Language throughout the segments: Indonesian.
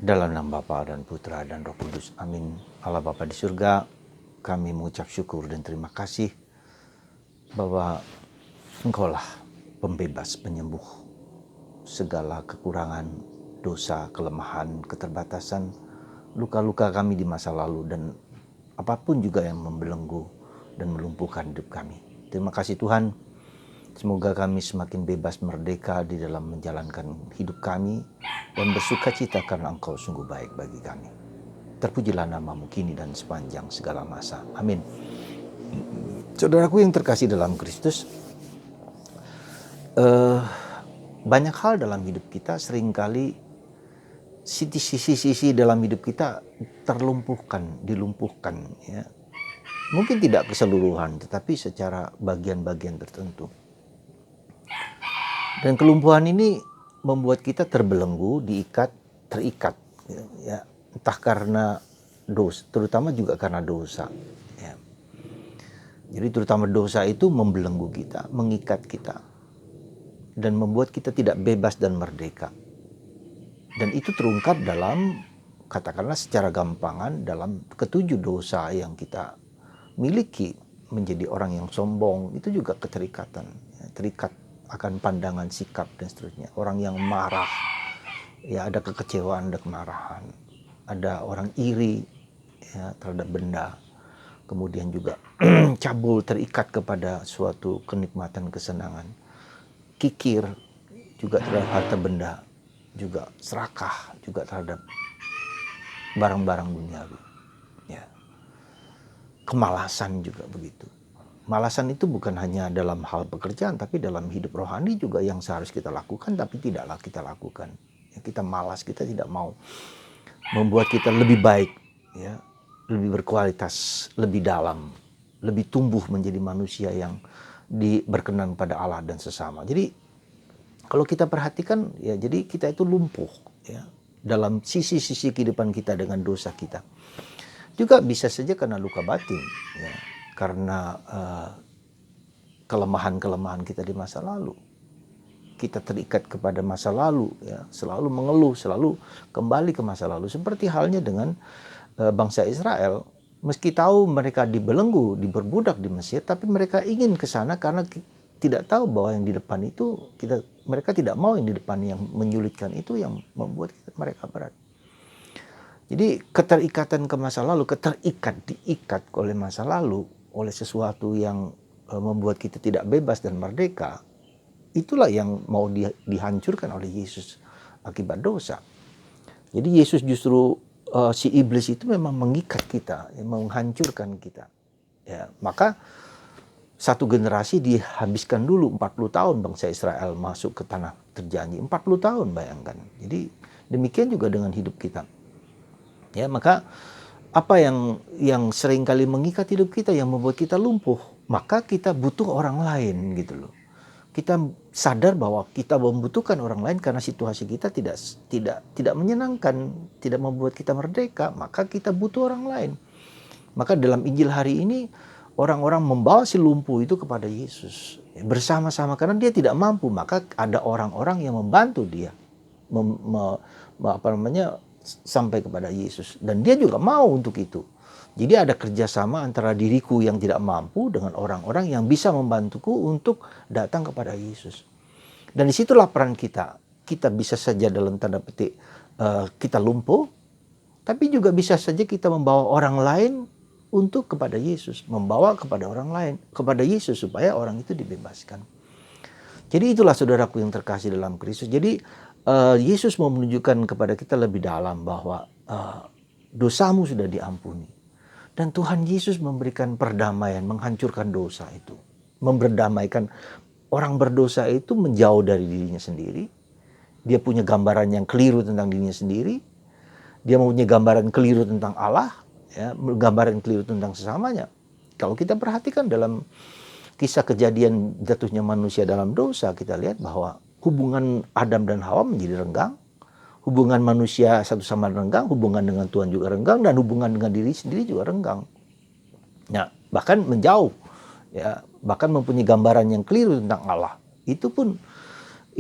Dalam nama Bapa dan Putra dan Roh Kudus. Amin. Allah Bapa di surga, kami mengucap syukur dan terima kasih bahwa Engkaulah pembebas, penyembuh segala kekurangan, dosa, kelemahan, keterbatasan, luka-luka kami di masa lalu dan apapun juga yang membelenggu dan melumpuhkan hidup kami. Terima kasih Tuhan. Semoga kami semakin bebas merdeka di dalam menjalankan hidup kami dan bersuka cita karena Engkau sungguh baik bagi kami. Terpujilah namamu kini dan sepanjang segala masa. Amin. Saudaraku yang terkasih dalam Kristus, banyak hal dalam hidup kita seringkali sisi-sisi dalam hidup kita dilumpuhkan. Ya. Mungkin tidak keseluruhan, tetapi secara bagian-bagian tertentu. Dan kelumpuhan ini membuat kita terbelenggu, terikat, ya, entah karena dosa, terutama juga karena dosa. Ya. Jadi terutama dosa itu membelenggu kita, mengikat kita, dan membuat kita tidak bebas dan merdeka. Dan itu terungkap dalam, katakanlah secara gampangan, dalam ketujuh dosa yang kita miliki. Menjadi orang yang sombong, itu juga keterikatan, ya, terikat akan pandangan, sikap, dan seterusnya. Orang yang marah, ya ada kekecewaan, ada kemarahan. Ada orang iri, ya, terhadap benda. Kemudian juga cabul, terikat kepada suatu kenikmatan, kesenangan. Kikir juga terhadap harta benda. Juga serakah juga terhadap barang-barang duniawi. Ya. Kemalasan juga begitu. Malasan itu bukan hanya dalam hal pekerjaan, tapi dalam hidup rohani juga yang seharusnya kita lakukan, tapi tidaklah kita lakukan. Ya, kita malas, kita tidak mau. Membuat kita lebih baik, ya, lebih berkualitas, lebih dalam, lebih tumbuh menjadi manusia yang berkenan pada Allah dan sesama. Jadi kalau kita perhatikan, ya, jadi kita itu lumpuh, ya, dalam sisi-sisi kehidupan kita dengan dosa kita. Juga bisa saja karena luka batin, ya. Karena kelemahan-kelemahan kita di masa lalu. Kita terikat kepada masa lalu, ya, selalu mengeluh, selalu kembali ke masa lalu. Seperti halnya dengan bangsa Israel, meski tahu mereka dibelenggu, diperbudak di Mesir, tapi mereka ingin ke sana karena tidak tahu bahwa yang di depan itu, mereka tidak mau yang di depan yang menyulitkan itu yang membuat mereka berat. Jadi keterikatan ke masa lalu, diikat oleh masa lalu, oleh sesuatu yang membuat kita tidak bebas dan merdeka, itulah yang mau dihancurkan oleh Yesus akibat dosa. Jadi Yesus justru, si iblis itu memang mengikat kita, menghancurkan kita. Ya, maka satu generasi dihabiskan dulu 40 tahun bangsa Israel masuk ke tanah terjanji. 40 tahun, bayangkan. Jadi demikian juga dengan hidup kita. Ya, maka apa yang sering kali mengikat hidup kita, yang membuat kita lumpuh, maka kita butuh orang lain gitu loh. Kita sadar bahwa kita membutuhkan orang lain karena situasi kita tidak menyenangkan, tidak membuat kita merdeka, maka kita butuh orang lain. Maka dalam Injil hari ini orang-orang membawa si lumpuh itu kepada Yesus bersama-sama karena dia tidak mampu, maka ada orang-orang yang membantu dia sampai kepada Yesus, dan dia juga mau untuk itu. Jadi ada kerjasama antara diriku yang tidak mampu dengan orang-orang yang bisa membantuku untuk datang kepada Yesus. Dan disitulah peran kita. Kita bisa saja dalam tanda petik kita lumpuh, tapi juga bisa saja kita membawa orang lain untuk kepada Yesus, membawa kepada orang lain kepada Yesus supaya orang itu dibebaskan. Jadi itulah saudaraku yang terkasih dalam Kristus. Jadi Yesus mau menunjukkan kepada kita lebih dalam bahwa dosamu sudah diampuni. Dan Tuhan Yesus memberikan perdamaian, menghancurkan dosa itu. Memberdamaikan orang berdosa itu menjauh dari dirinya sendiri. Dia punya gambaran yang keliru tentang dirinya sendiri. Dia mempunyai gambaran keliru tentang Allah, ya, gambaran keliru tentang sesamanya. Kalau kita perhatikan dalam kisah kejadian jatuhnya manusia dalam dosa, kita lihat bahwa hubungan Adam dan Hawa menjadi renggang. Hubungan manusia satu sama lain renggang, hubungan dengan Tuhan juga renggang, dan hubungan dengan diri sendiri juga renggang. Nah, bahkan menjauh, ya, bahkan mempunyai gambaran yang keliru tentang Allah. Itu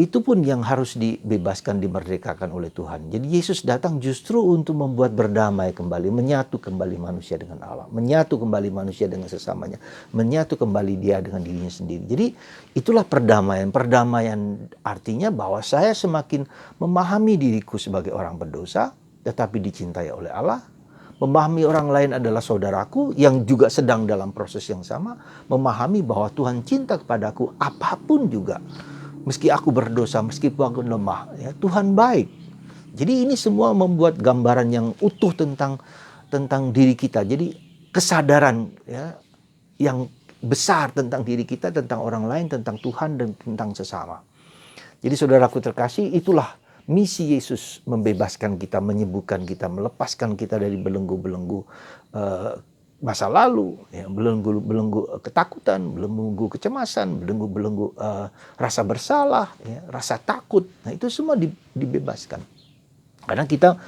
Itu pun yang harus dibebaskan, dimerdekakan oleh Tuhan. Jadi Yesus datang justru untuk membuat berdamai kembali, menyatu kembali manusia dengan Allah, menyatu kembali manusia dengan sesamanya, menyatu kembali dia dengan dirinya sendiri. Jadi itulah perdamaian. Perdamaian artinya bahwa saya semakin memahami diriku sebagai orang berdosa, tetapi dicintai oleh Allah. Memahami orang lain adalah saudaraku yang juga sedang dalam proses yang sama. Memahami bahwa Tuhan cinta kepadaku apapun juga. Meski aku berdosa, meskipun aku lemah, ya, Tuhan baik. Jadi ini semua membuat gambaran yang utuh tentang diri kita. Jadi kesadaran, ya, yang besar tentang diri kita, tentang orang lain, tentang Tuhan, dan tentang sesama. Jadi saudaraku terkasih, itulah misi Yesus, membebaskan kita, menyembuhkan kita, melepaskan kita dari belenggu-belenggu masa lalu, ya, belenggu ketakutan, belenggu kecemasan, belenggu rasa bersalah, ya, rasa takut. Nah, itu semua dibebaskan. Karena kita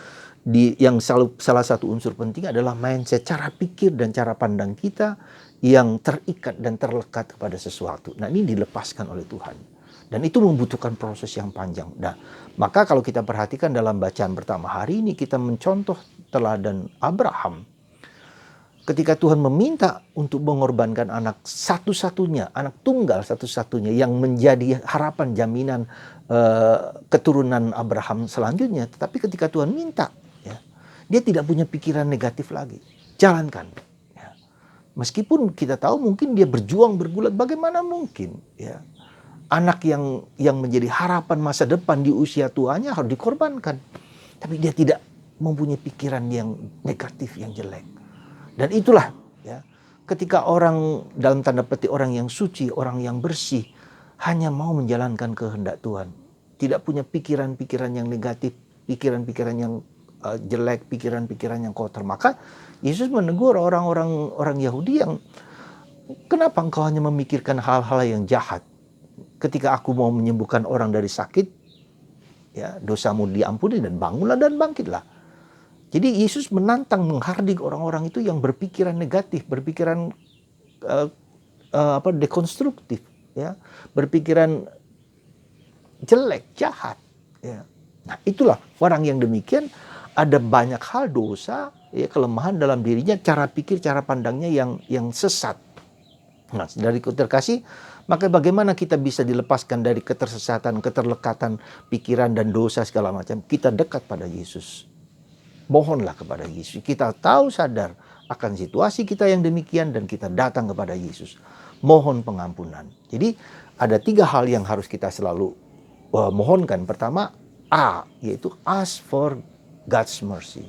yang salah satu unsur penting adalah mindset, cara pikir dan cara pandang kita yang terikat dan terlekat kepada sesuatu. Nah, ini dilepaskan oleh Tuhan. Dan itu membutuhkan proses yang panjang. Nah, maka kalau kita perhatikan dalam bacaan pertama hari ini, kita mencontoh teladan Abraham. Ketika Tuhan meminta untuk mengorbankan anak satu-satunya, anak tunggal satu-satunya yang menjadi harapan jaminan keturunan Abraham selanjutnya. Tetapi ketika Tuhan minta, ya, dia tidak punya pikiran negatif lagi. Jalankan. Ya. Meskipun kita tahu mungkin dia berjuang bergulat, bagaimana mungkin, ya, anak yang menjadi harapan masa depan di usia tuanya harus dikorbankan. Tapi dia tidak mempunyai pikiran yang negatif, yang jelek. Dan itulah, ya, ketika orang, dalam tanda petik orang yang suci, orang yang bersih, hanya mau menjalankan kehendak Tuhan, tidak punya pikiran-pikiran yang negatif, pikiran-pikiran yang jelek, pikiran-pikiran yang kotor, maka Yesus menegur orang Yahudi yang, kenapa engkau hanya memikirkan hal-hal yang jahat? Ketika aku mau menyembuhkan orang dari sakit, ya, dosamu diampuni dan bangunlah dan bangkitlah. Jadi Yesus menantang, menghardik orang-orang itu yang berpikiran negatif, berpikiran dekonstruktif, ya, berpikiran jelek, jahat. Ya. Nah, itulah orang yang demikian, ada banyak hal dosa, ya, kelemahan dalam dirinya, cara pikir, cara pandangnya yang sesat. Nah, dari terkasih, maka bagaimana kita bisa dilepaskan dari ketersesatan, keterlekatan pikiran dan dosa segala macam? Kita dekat pada Yesus. Mohonlah kepada Yesus. Kita tahu, sadar akan situasi kita yang demikian, dan kita datang kepada Yesus. Mohon pengampunan. Jadi ada 3 hal yang harus kita selalu mohonkan. Pertama, yaitu ask for God's mercy.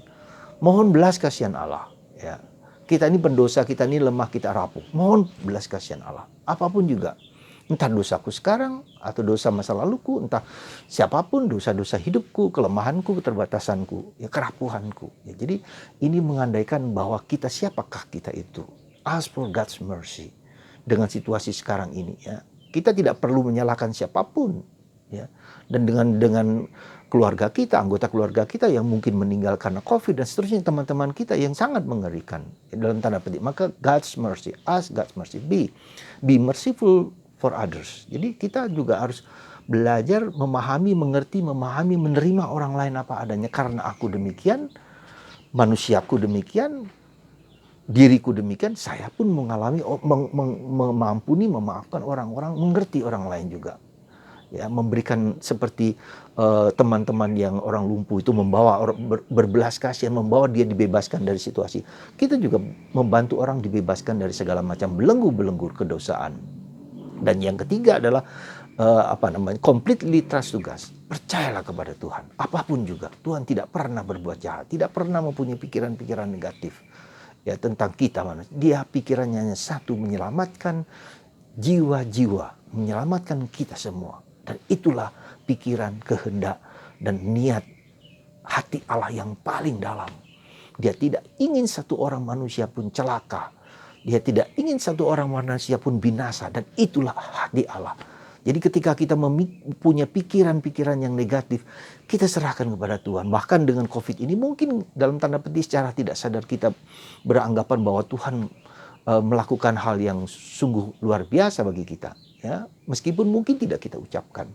Mohon belas kasihan Allah. Ya. Kita ini pendosa, kita ini lemah, kita rapuh. Mohon belas kasihan Allah. Apapun juga. Entah dosaku sekarang, atau dosa masa laluku, entah siapapun, dosa-dosa hidupku, kelemahanku, keterbatasanku, ya, kerapuhanku. Ya, jadi ini mengandaikan bahwa kita, siapakah kita itu. Ask for God's mercy. Dengan situasi sekarang ini, ya, kita tidak perlu menyalahkan siapapun, ya. Dan dengan keluarga kita, anggota keluarga kita yang mungkin meninggal karena COVID dan seterusnya, teman-teman kita yang sangat mengerikan, dalam tanda petik. Maka God's mercy, ask God's mercy, be merciful for others. Jadi kita juga harus belajar memahami, mengerti, memahami, menerima orang lain apa adanya. Karena aku demikian, manusiaku demikian, diriku demikian, saya pun mengalami, mengampuni, memaafkan orang-orang, mengerti orang lain juga. Ya, memberikan seperti teman-teman yang orang lumpuh itu, membawa berbelas kasihan, membawa dia dibebaskan dari situasi. Kita juga membantu orang dibebaskan dari segala macam belenggu-belenggu kedosaan. Dan yang ketiga adalah completely trust to God. Percayalah kepada Tuhan. Apapun juga, Tuhan tidak pernah berbuat jahat, tidak pernah mempunyai pikiran-pikiran negatif, ya, tentang kita manusia. Dia pikirannya hanya satu, menyelamatkan jiwa-jiwa, menyelamatkan kita semua. Dan itulah pikiran, kehendak, dan niat hati Allah yang paling dalam. Dia tidak ingin satu orang manusia pun celaka. Dia tidak ingin satu orang manusia pun binasa. Dan itulah hati Allah. Jadi ketika kita punya pikiran-pikiran yang negatif, kita serahkan kepada Tuhan. Bahkan dengan COVID ini mungkin dalam tanda petik secara tidak sadar kita beranggapan bahwa Tuhan melakukan hal yang sungguh luar biasa bagi kita. Ya, meskipun mungkin tidak kita ucapkan.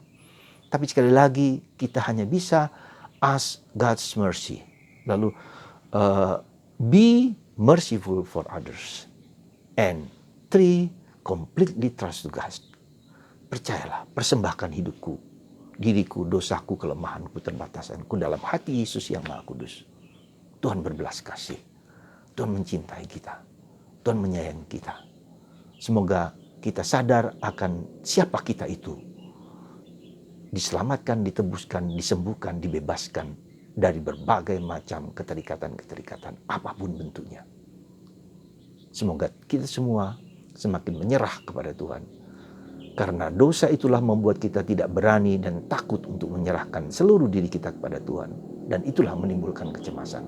Tapi sekali lagi kita hanya bisa ask God's mercy. Lalu be merciful for others. And 3, completely trust to God. Percayalah, persembahkan hidupku, diriku, dosaku, kelemahanku, keterbatasanku dalam hati Yesus yang Maha Kudus. Tuhan berbelas kasih. Tuhan mencintai kita. Tuhan menyayangi kita. Semoga kita sadar akan siapa kita itu. Diselamatkan, ditebuskan, disembuhkan, dibebaskan dari berbagai macam keterikatan-keterikatan, apapun bentuknya. Semoga kita semua semakin menyerah kepada Tuhan. Karena dosa itulah membuat kita tidak berani dan takut untuk menyerahkan seluruh diri kita kepada Tuhan. Dan itulah menimbulkan kecemasan.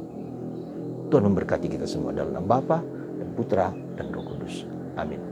Tuhan memberkati kita semua dalam nama Bapa dan Putra dan Roh Kudus. Amin.